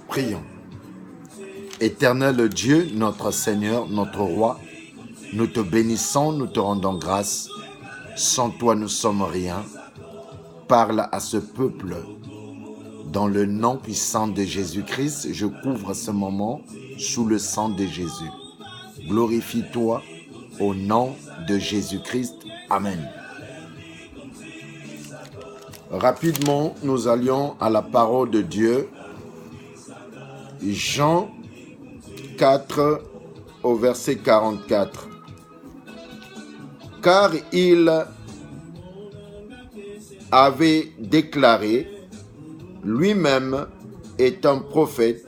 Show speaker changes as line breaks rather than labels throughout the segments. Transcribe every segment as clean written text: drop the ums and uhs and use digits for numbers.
Prions. Éternel Dieu, notre Seigneur, notre Roi, nous te bénissons, nous te rendons grâce. Sans toi, nous sommes rien. Parle à ce peuple. Dans le nom puissant de Jésus-Christ, je couvre ce moment sous le sang de Jésus. Glorifie-toi au nom de Jésus-Christ. Amen. Rapidement, nous allions à la parole de Dieu. Jean 4 au verset 44. Car il avait déclaré lui-même étant prophète,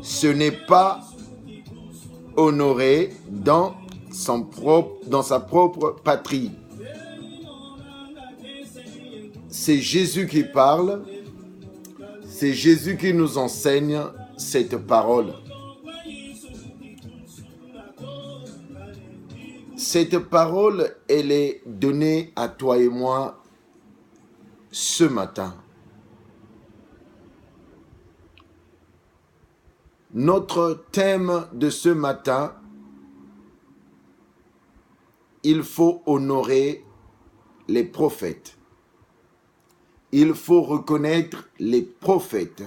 ce n'est pas honoré dans sa propre patrie. C'est Jésus qui parle, c'est Jésus qui nous enseigne cette parole. Cette parole, elle est donnée à toi et moi ce matin. Notre thème de ce matin, il faut honorer les prophètes. Il faut reconnaître les prophètes.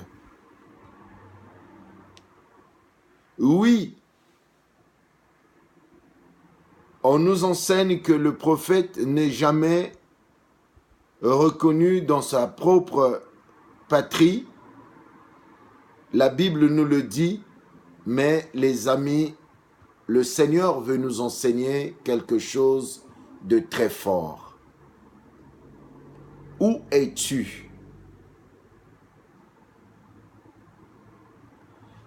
Oui, on nous enseigne que le prophète n'est jamais reconnu dans sa propre patrie. La Bible nous le dit, mais les amis, le Seigneur veut nous enseigner quelque chose de très fort. Où es-tu?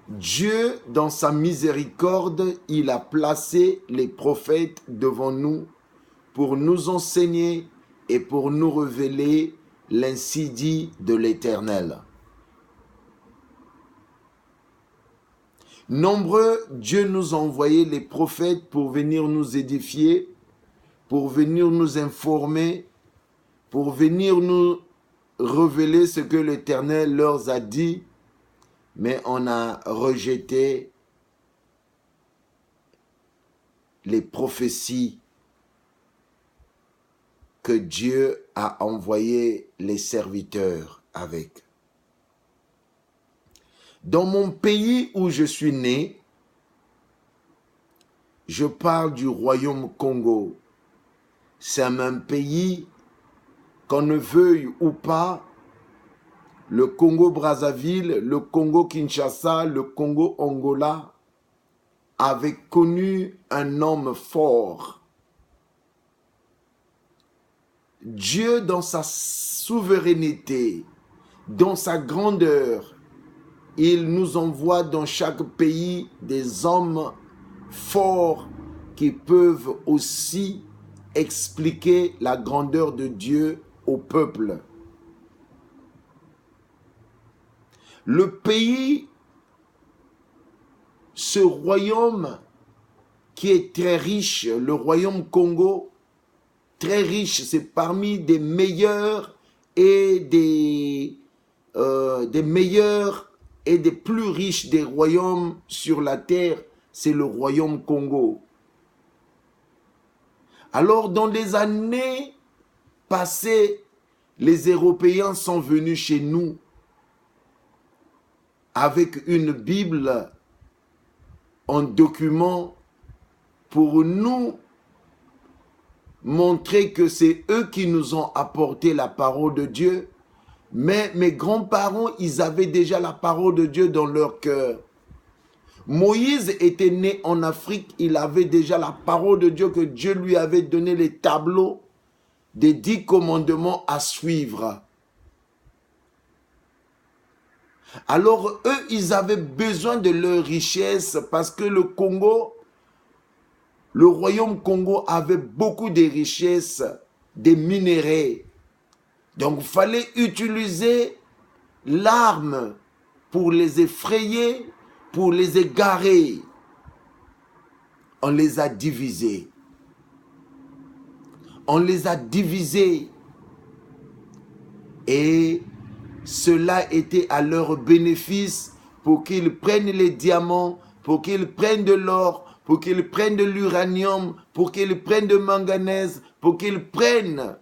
Dieu, dans sa miséricorde, il a placé les prophètes devant nous pour nous enseigner et pour nous révéler l'ainsi dit de l'Éternel. Nombreux, Dieu nous a envoyé les prophètes pour venir nous édifier, pour venir nous informer, pour venir nous révéler ce que l'Éternel leur a dit, mais on a rejeté les prophéties que Dieu a envoyé les serviteurs avec. Dans mon pays où je suis né, je parle du royaume Congo. C'est un pays, qu'on ne veuille ou pas, le Congo-Brazzaville, le Congo-Kinshasa, le Congo-Angola avaient connu un homme fort. Dieu, dans sa souveraineté, dans sa grandeur, il nous envoie dans chaque pays des hommes forts qui peuvent aussi expliquer la grandeur de Dieu au peuple. Le pays, ce royaume qui est très riche, le royaume Congo, très riche, c'est parmi des meilleurs et des meilleurs et des plus riches des royaumes sur la terre, c'est le royaume Congo. Alors, dans les années passées, les Européens sont venus chez nous avec une Bible en document pour nous montrer que c'est eux qui nous ont apporté la parole de Dieu. Mais mes grands-parents, ils avaient déjà la parole de Dieu dans leur cœur. Moïse était né en Afrique, il avait déjà la parole de Dieu que Dieu lui avait donné les tableaux des 10 commandements à suivre. Alors eux, ils avaient besoin de leur richesse parce que le Congo, le royaume Congo avait beaucoup de richesses, des minéraux. Donc, il fallait utiliser l'arme pour les effrayer, pour les égarer. On les a divisés. On les a divisés. Et cela était à leur bénéfice pour qu'ils prennent les diamants, pour qu'ils prennent de l'or, pour qu'ils prennent de l'uranium, pour qu'ils prennent de manganèse, pour qu'ils prennent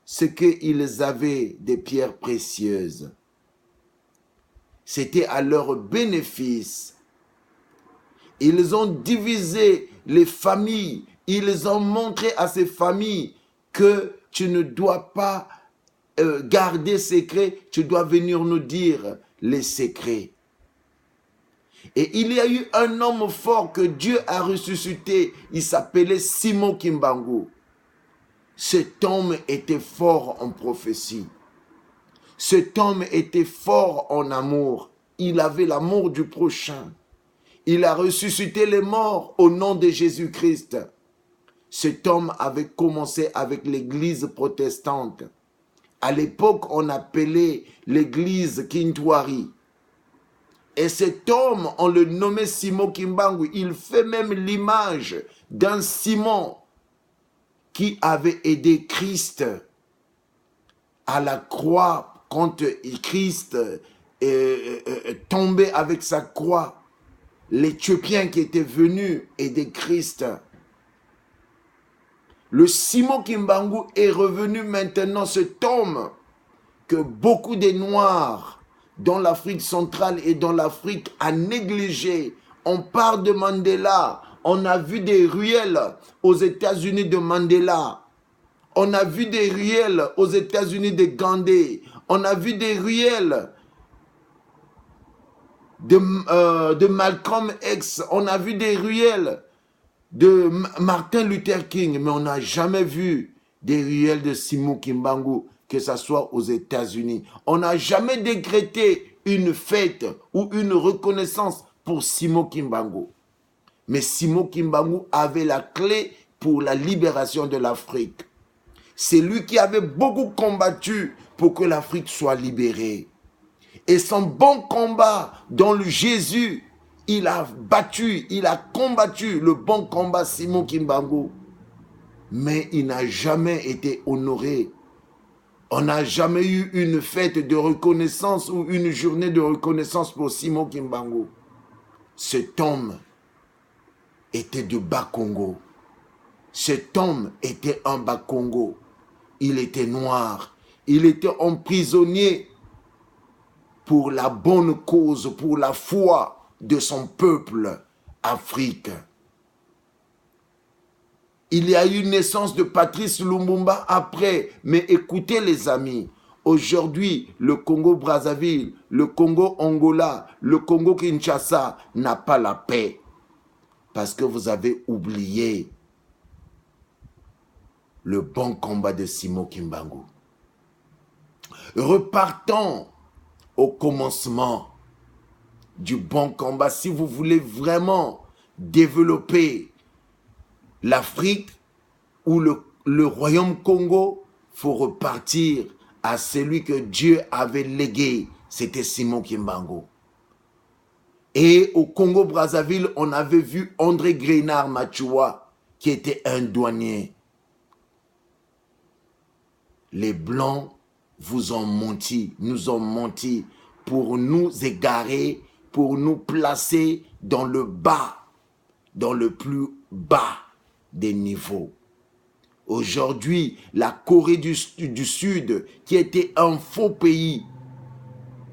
ce qu'ils avaient des pierres précieuses. C'était à leur bénéfice. Ils ont divisé les familles. Ils ont montré à ces familles que tu ne dois pas garder secret, tu dois venir nous dire les secrets. Et il y a eu un homme fort que Dieu a ressuscité. Il s'appelait Simon Kimbangu. Cet homme était fort en prophétie. Cet homme était fort en amour. Il avait l'amour du prochain. Il a ressuscité les morts au nom de Jésus-Christ. Cet homme avait commencé avec l'église protestante. À l'époque, on appelait l'église Kintwari. Et cet homme, on le nommait Simon Kimbangu. Il fait même l'image d'un Simon qui avait aidé Christ à la croix quand Christ tombait avec sa croix. L'Éthiopien qui était venu aider Christ. Le Simon Kimbangu est revenu maintenant, cet homme que beaucoup de Noirs dans l'Afrique centrale et dans l'Afrique a négligé. On parle de Mandela. On a vu des ruelles aux États-Unis de Mandela. On a vu des ruelles aux États-Unis de Gandhi. On a vu des ruelles de Malcolm X. On a vu des ruelles de Martin Luther King. Mais on n'a jamais vu des ruelles de Simon Kimbangu, que ce soit aux États-Unis. On n'a jamais décrété une fête ou une reconnaissance pour Simon Kimbangu. Mais Simon Kimbangu avait la clé pour la libération de l'Afrique. C'est lui qui avait beaucoup combattu pour que l'Afrique soit libérée. Et son bon combat dans le Jésus, il a combattu le bon combat Simon Kimbangu. Mais il n'a jamais été honoré. On n'a jamais eu une fête de reconnaissance ou une journée de reconnaissance pour Simon Kimbangu. Cet homme était de Bas-Congo. Cet homme était un Bas-Congo. Il était noir. Il était emprisonné pour la bonne cause, pour la foi de son peuple africain. Il y a eu naissance de Patrice Lumumba après. Mais écoutez les amis, aujourd'hui, le Congo-Brazzaville, le Congo-Angola, le Congo-Kinshasa n'a pas la paix. Parce que vous avez oublié le bon combat de Simon Kimbangu. Repartons au commencement du bon combat. Si vous voulez vraiment développer l'Afrique ou le royaume Congo, il faut repartir à celui que Dieu avait légué. C'était Simon Kimbangu. Et au Congo-Brazzaville, on avait vu André Grenard Machua, qui était un douanier. Les Blancs vous ont menti, nous ont menti pour nous égarer, pour nous placer dans le bas, dans le plus bas des niveaux. Aujourd'hui, la Corée du Sud, qui était un faux pays,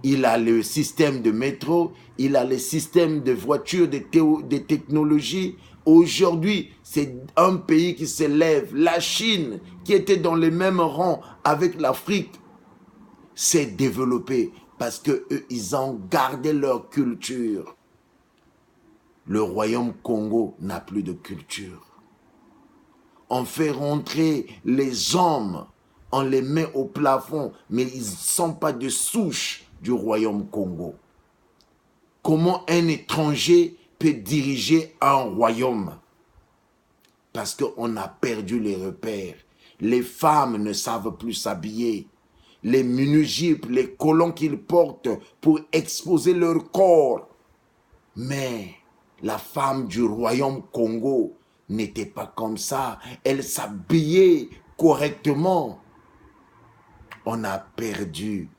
il a le système de métro, il a le système de voitures, de technologies. Aujourd'hui, c'est un pays qui s'élève. La Chine, qui était dans les mêmes rangs avec l'Afrique, s'est développée parce qu'eux, ils ont gardé leur culture. Le royaume Congo n'a plus de culture. On fait rentrer les hommes, on les met au plafond, mais ils ne sont pas de souche du royaume Congo. Comment un étranger peut diriger un royaume? Parce qu'on a perdu les repères. Les femmes ne savent plus s'habiller. Les minujipes, les collants qu'ils portent pour exposer leur corps. Mais la femme du royaume Congo n'était pas comme ça. Elle s'habillait correctement. On a perdu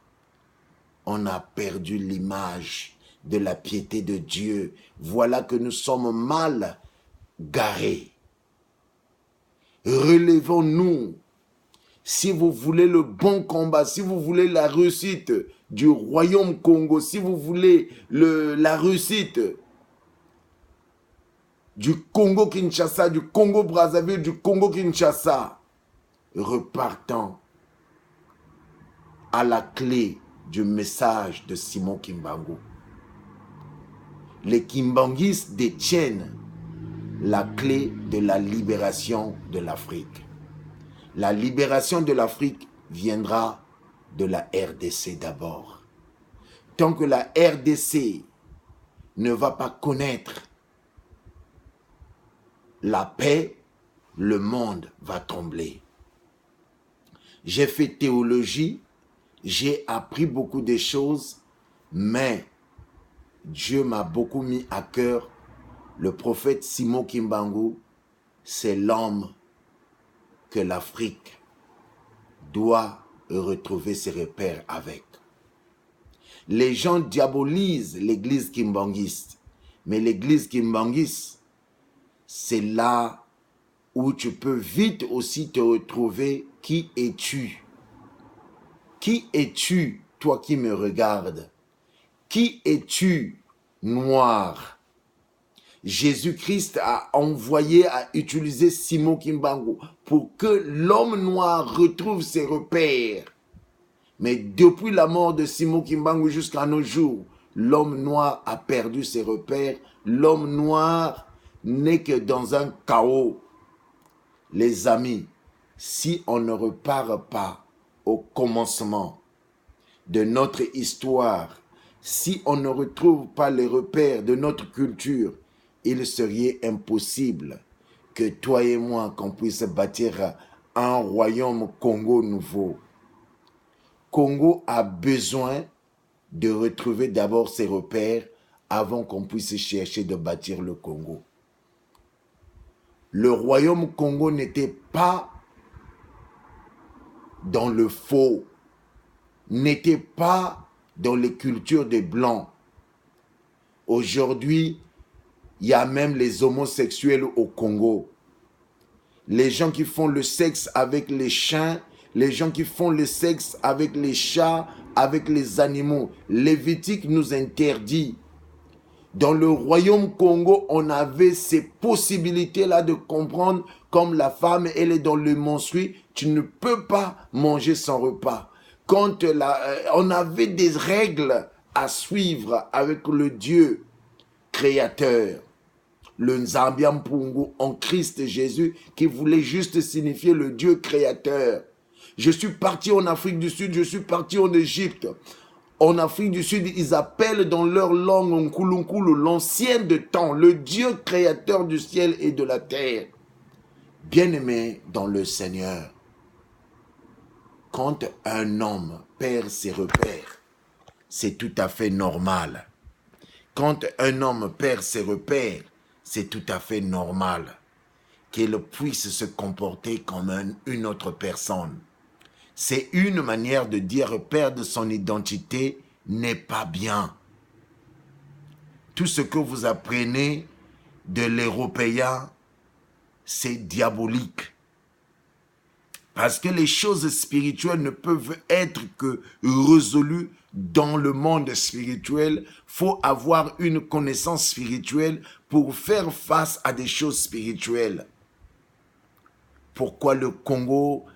l'image de la piété de Dieu. Voilà que nous sommes mal garés. Relevons-nous. Si vous voulez le bon combat, si vous voulez la réussite du royaume Congo, si vous voulez la réussite du Congo-Kinshasa, du Congo-Brazzaville, du Congo-Kinshasa, repartant à la clé du message de Simon Kimbangu. Les Kimbanguistes détiennent la clé de la libération de l'Afrique. La libération de l'Afrique viendra de la RDC d'abord. Tant que la RDC ne va pas connaître la paix, le monde va trembler. J'ai fait théologie, j'ai appris beaucoup de choses, mais Dieu m'a beaucoup mis à cœur. Le prophète Simon Kimbangu, c'est l'homme que l'Afrique doit retrouver ses repères avec. Les gens diabolisent l'église kimbanguiste, mais l'église kimbanguiste, c'est là où tu peux vite aussi te retrouver. Qui es-tu? Qui es-tu, toi qui me regardes? Qui es-tu, noir? Jésus-Christ a utilisé Simon Kimbangu pour que l'homme noir retrouve ses repères. Mais depuis la mort de Simon Kimbangu jusqu'à nos jours, l'homme noir a perdu ses repères. L'homme noir n'est que dans un chaos. Les amis, si on ne repart pas au commencement de notre histoire, si on ne retrouve pas les repères de notre culture, il serait impossible que toi et moi, qu'on puisse bâtir un royaume Congo nouveau. Congo a besoin de retrouver d'abord ses repères avant qu'on puisse chercher de bâtir le Congo. Le royaume Congo n'était pas dans le faux, n'était pas dans les cultures des Blancs. Aujourd'hui, il y a même les homosexuels au Congo. Les gens qui font le sexe avec les chiens, les gens qui font le sexe avec les chats, avec les animaux. Lévitique nous interdit. Dans le royaume Congo, on avait ces possibilités-là de comprendre, comme la femme, elle est dans le menstru, tu ne peux pas manger son repas. Quand on avait des règles à suivre avec le Dieu créateur, le Nzambiampungu en Christ Jésus, qui voulait juste signifier le Dieu créateur. Je suis parti en Afrique du Sud, je suis parti en Égypte. En Afrique du Sud, ils appellent dans leur langue Nkulunkulu, l'ancien de temps, le Dieu créateur du ciel et de la terre. Bien-aimé dans le Seigneur, quand un homme perd ses repères, c'est tout à fait normal. Quand un homme perd ses repères, c'est tout à fait normal qu'il puisse se comporter comme une autre personne. C'est une manière de dire perdre son identité n'est pas bien. Tout ce que vous apprenez de l'Européen, c'est diabolique. Parce que les choses spirituelles ne peuvent être que résolues dans le monde spirituel. Il faut avoir une connaissance spirituelle pour faire face à des choses spirituelles. Pourquoi le Congo,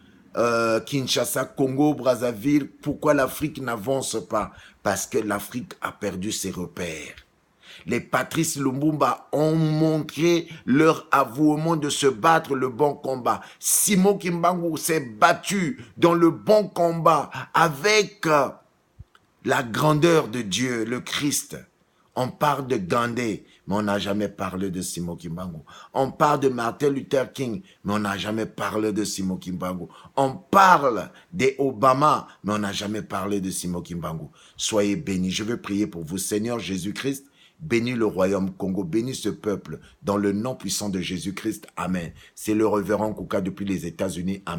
Kinshasa, Congo, Brazzaville, pourquoi l'Afrique n'avance pas? Parce que l'Afrique a perdu ses repères. Les Patrice Lumumba ont montré leur avouement de se battre le bon combat. Simon Kimbangu s'est battu dans le bon combat avec la grandeur de Dieu, le Christ. On parle de Gandhi, mais on n'a jamais parlé de Simon Kimbangu. On parle de Martin Luther King, mais on n'a jamais parlé de Simon Kimbangu. On parle d'Obama, mais on n'a jamais parlé de Simon Kimbangu. Soyez bénis. Je veux prier pour vous, Seigneur Jésus-Christ. Bénis le royaume Congo, bénis ce peuple dans le nom puissant de Jésus-Christ. Amen. C'est le révérend Kouka depuis les États-Unis. Amen.